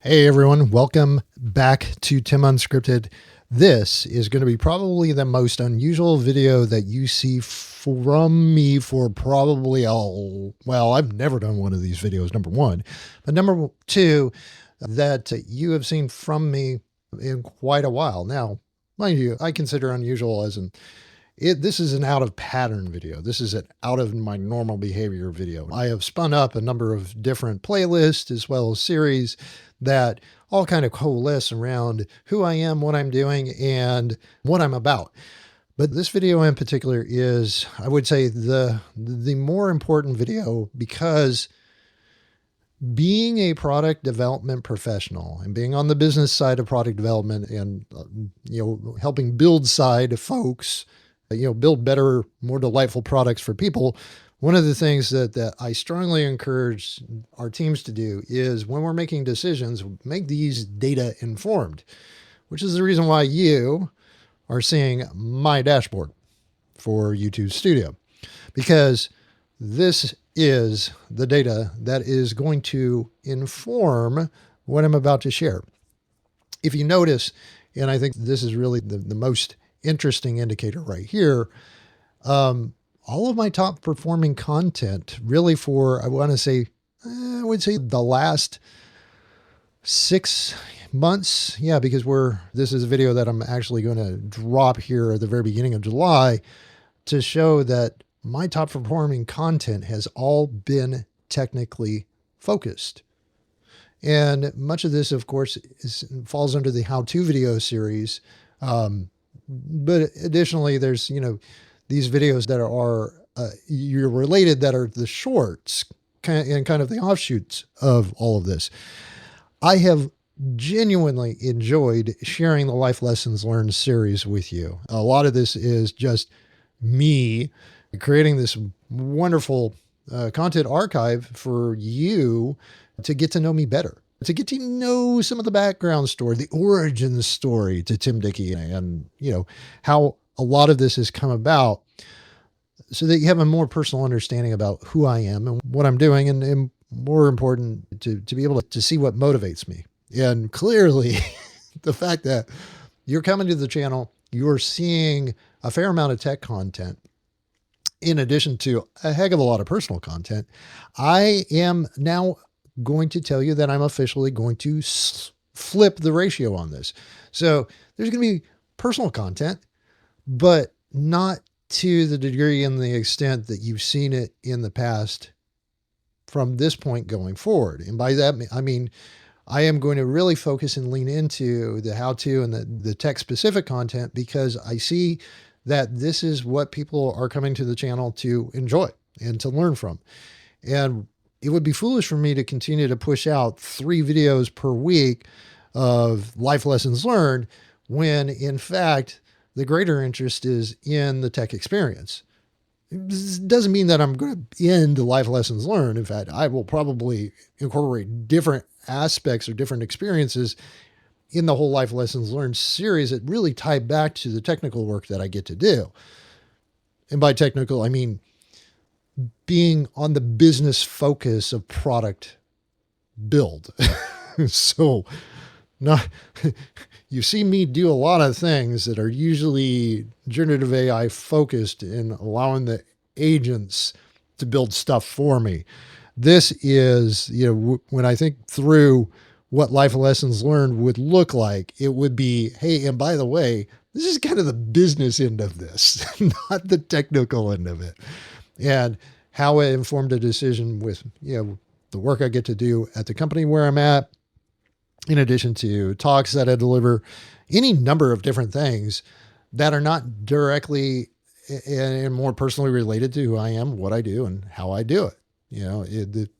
Hey everyone, welcome back to Tim Unscripted. This is going to be probably the most unusual video that you see from me for probably I've never done one of these videos, number one. But number two, that you have seen from me in quite a while. Now, mind you, I consider unusual as this is an out of pattern video. This is an out of my normal behavior video. I have spun up a number of different playlists as well as series that all kind of coalesce around who I am, what I'm doing, and what I'm about. But this video in particular is, I would say, the more important video because being a product development professional and being on the business side of product development and helping build side folks, build better, more delightful products for people. One of the things that I strongly encourage our teams to do is when we're making decisions, make these data informed, which is the reason why you are seeing my dashboard for YouTube Studio, because this is the data that is going to inform what I'm about to share. If you notice, and I think this is really the most interesting indicator right here, all of my top performing content really for, I would say the last 6 months. Yeah, because this is a video that I'm actually going to drop here at the very beginning of July to show that my top performing content has all been technically focused. And much of this, of course, falls under the how-to video series. But additionally, there's, these videos that are you're related, that are the shorts and kind of the offshoots of all of this. I have genuinely enjoyed sharing the Life Lessons Learned series with you. A lot of this is just me creating this wonderful content archive for you to get to know me better, to get to know some of the background story, the origin story to Tim Dickey, and how a lot of this has come about, so that you have a more personal understanding about who I am and what I'm doing, and more important, to be able to see what motivates me. And clearly, the fact that you're coming to the channel, you're seeing a fair amount of tech content, in addition to a heck of a lot of personal content. I am now going to tell you that I'm officially going to flip the ratio on this. So there's going to be personal content, but not to the degree and the extent that you've seen it in the past from this point going forward. And by that, I mean, I am going to really focus and lean into the how-to and the tech-specific content, because I see that this is what people are coming to the channel to enjoy and to learn from. And it would be foolish for me to continue to push out 3 videos per week of life lessons learned when, in fact, the greater interest is in the tech experience. This doesn't mean that I'm going to end life lessons learned. In fact, I will probably incorporate different aspects or different experiences in the whole life lessons learned series that really tie back to the technical work that I get to do. And by technical, I mean being on the business focus of product build. So you see me do a lot of things that are usually generative AI focused in allowing the agents to build stuff for me. This is, when I think through what life lessons learned would look like, it would be, hey, and by the way, this is kind of the business end of this, not the technical end of it. And how it informed a decision with, the work I get to do at the company where I'm at, in addition to talks that I deliver, any number of different things that are not directly and more personally related to who I am, what I do, and how I do it.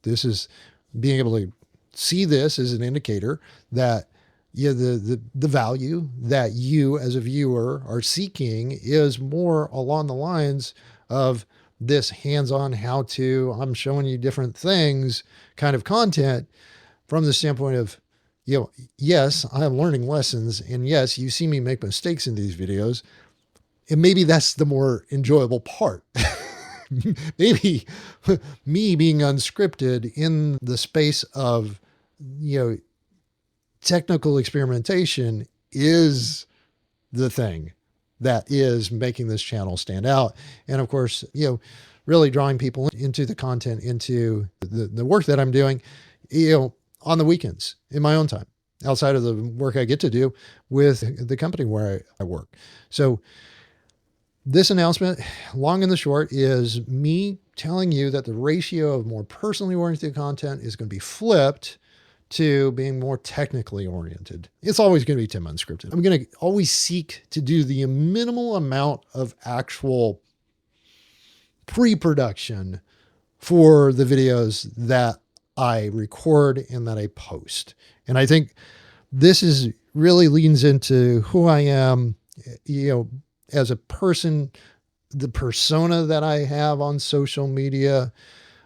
This is being able to see this as an indicator that the value that you as a viewer are seeking is more along the lines of this hands-on how-to, I'm showing you different things kind of content, from the standpoint of, yes, I'm learning lessons, and yes, you see me make mistakes in these videos, and maybe that's the more enjoyable part. Maybe me being unscripted in the space of, technical experimentation is the thing that is making this channel stand out. And of course, really drawing people into the content, into the work that I'm doing, on the weekends in my own time, outside of the work I get to do with the company where I work. So this announcement, long and the short, is me telling you that the ratio of more personally oriented content is going to be flipped to being more technically oriented. It's always going to be Tim Unscripted. I'm going to always seek to do the minimal amount of actual pre-production for the videos that I record and that I post. And I think this is really leans into who I am, as a person, the persona that I have on social media.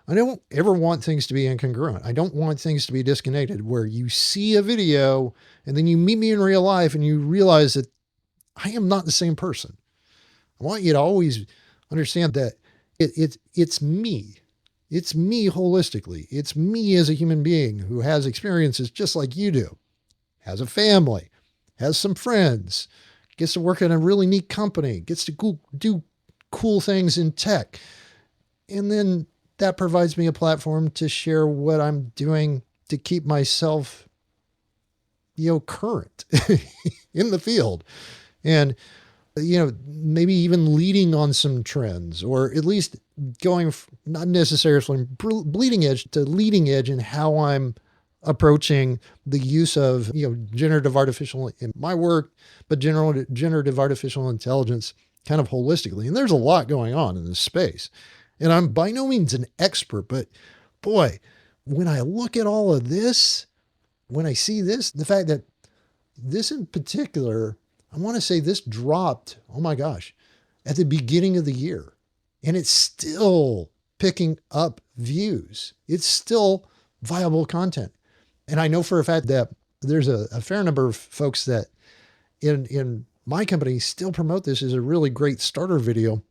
I don't ever want things to be incongruent. I don't want things to be disconnected, where you see a video and then you meet me in real life and you realize that I am not the same person. I want you to always understand that it's me. It's me holistically. It's me as a human being who has experiences just like you do, has a family, has some friends, gets to work in a really neat company, gets to do cool things in tech. And then that provides me a platform to share what I'm doing to keep myself, current in the field. And, maybe even leading on some trends, or at least going not necessarily from bleeding edge to leading edge in how I'm approaching the use of, generative artificial in my work, but generative artificial intelligence kind of holistically. And there's a lot going on in this space. And I'm by no means an expert, but boy, when I look at all of this, when I see this, the fact that this in particular, I want to say this dropped, oh my gosh, at the beginning of the year. And it's still picking up views. It's still viable content. And I know for a fact that there's a fair number of folks that in my company still promote this as a really great starter video.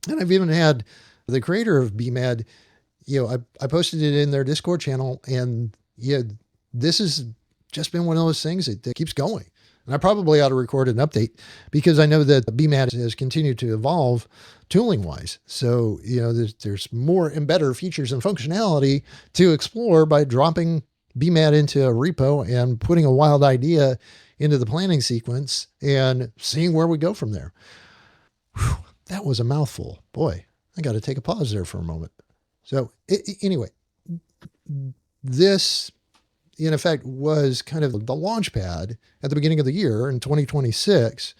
And I've even had the creator of BMAD, I posted it in their Discord channel, and this has just been one of those things that keeps going. And I probably ought to record an update, because I know that BMAD has continued to evolve tooling wise. So, there's more and better features and functionality to explore by dropping BMAD into a repo and putting a wild idea into the planning sequence and seeing where we go from there. Whew, that was a mouthful. Boy, I got to take a pause there for a moment. So anyway, this in effect was kind of the launch pad at the beginning of the year in 2026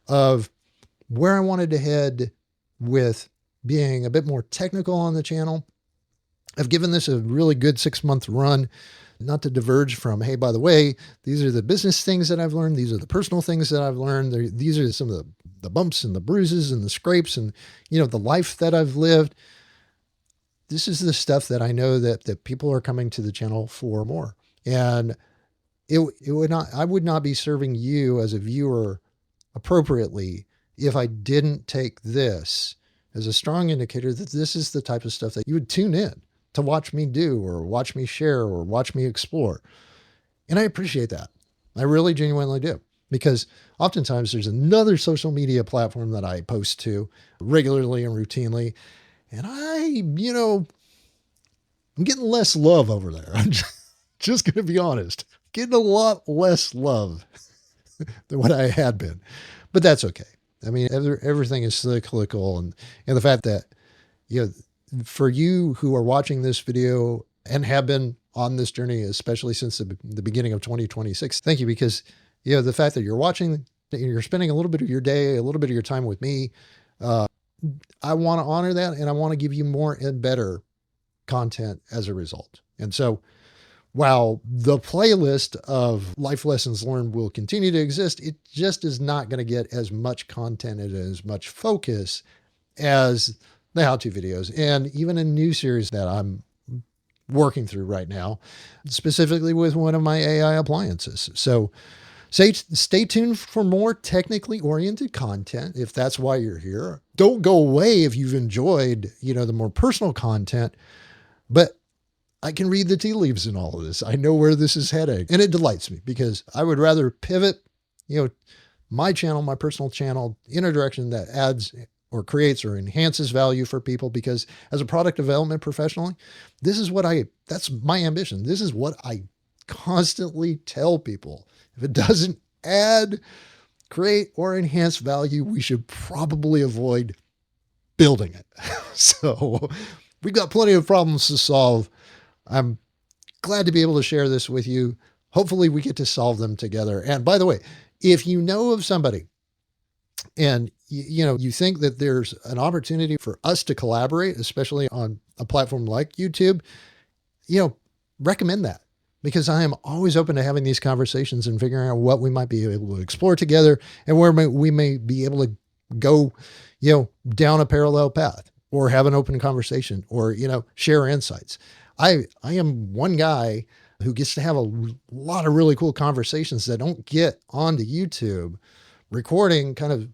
of where I wanted to head with being a bit more technical on the channel. I've given this a really good 6-month run, not to diverge from, hey, by the way, these are the business things that I've learned. These are the personal things that I've learned. These are some of the bumps and the bruises and the scrapes and, the life that I've lived. This is the stuff that I know that people are coming to the channel for more. And I would not be serving you as a viewer appropriately if I didn't take this as a strong indicator that this is the type of stuff that you would tune in to watch me do, or watch me share, or watch me explore. And I appreciate that. I really genuinely do, because oftentimes there's another social media platform that I post to regularly and routinely, and I'm getting less love over there. I'm just going to be honest, getting a lot less love than what I had been, but that's okay. I mean, everything is cyclical, and the fact that, for you who are watching this video and have been on this journey, especially since the beginning of 2026, thank you, because, the fact that you're watching, you're spending a little bit of your day, a little bit of your time with me, I want to honor that, and I want to give you more and better content as a result. And so while the playlist of life lessons learned will continue to exist, it just is not going to get as much content and as much focus as the how-to videos, and even a new series that I'm working through right now, specifically with one of my AI appliances. So stay tuned for more technically oriented content if that's why you're here. Don't go away if you've enjoyed, the more personal content, but I can read the tea leaves in all of this. I know where this is heading, and it delights me because I would rather pivot, my channel, my personal channel, in a direction that adds or creates or enhances value for people. Because as a product development professional, that's my ambition. This is what I constantly tell people. If it doesn't add, create, or enhance value, we should probably avoid building it. So we've got plenty of problems to solve. I'm glad to be able to share this with you. Hopefully we get to solve them together. And by the way, if you know of somebody and you think that there's an opportunity for us to collaborate, especially on a platform like YouTube, recommend that, because I am always open to having these conversations and figuring out what we might be able to explore together and where we may be able to go, down a parallel path or have an open conversation or, share insights. I am one guy who gets to have a lot of really cool conversations that don't get onto YouTube, recording kind of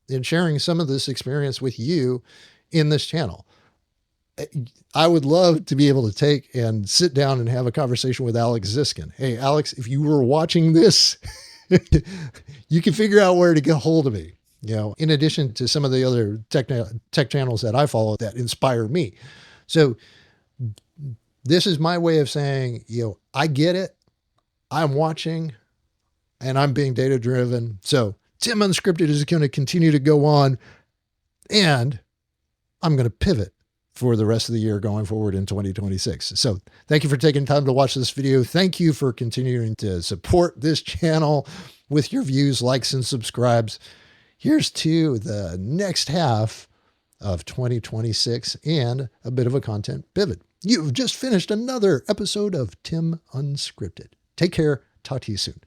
and sharing some of this experience with you in this channel. I would love to be able to take and sit down and have a conversation with Alex Ziskin. Hey, Alex, if you were watching this, you can figure out where to get a hold of me. In addition to some of the other tech channels that I follow that inspire me. So this is my way of saying, I get it. I'm watching and I'm being data driven. So Tim Unscripted is going to continue to go on, and I'm going to pivot for the rest of the year going forward in 2026. So thank you for taking time to watch this video. Thank you for continuing to support this channel with your views, likes, and subscribes. Here's to the next half of 2026 and a bit of a content pivot. You've just finished another episode of Tim Unscripted. Take care. Talk to you soon.